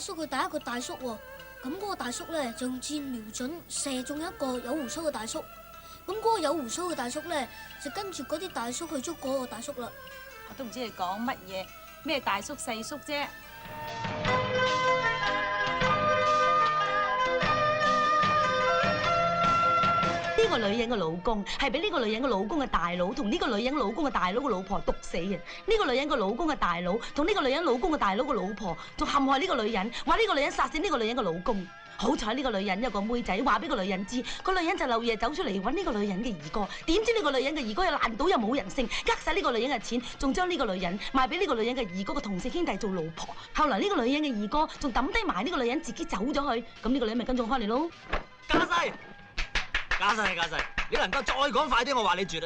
叔佢第一個大叔喎，咁嗰個大叔咧就用箭瞄準射中一個有胡鬚嘅大叔，咁嗰個有胡鬚嘅大叔咧就跟住嗰啲大叔去捉嗰個大叔啦。我都唔知你講乜嘢，咩大叔細叔啫。呢個女人嘅老公係俾呢個女人嘅老公嘅大佬同呢個女人老公嘅大佬嘅老婆毒死嘅。呢個女人嘅老公嘅大佬同呢個女人老公嘅大佬嘅老婆仲陷害呢個女人，話呢個女人殺死呢個女人嘅老公。好彩呢個女人有個妹仔話俾個女人知，個女人就漏夜走出嚟揾呢個女人嘅二哥。點知呢個女人嘅二哥又爛賭又冇人性，呃晒呢個女人嘅錢，仲將呢個女人賣俾呢個女人嘅二哥嘅同姓兄弟做老婆。後來呢個女人嘅二哥仲抌低埋呢個女人自己走咗去，咁呢個女人咪跟蹤翻嚟咯。家世，家世，家世，你能夠再講快啲，我話你絕啦！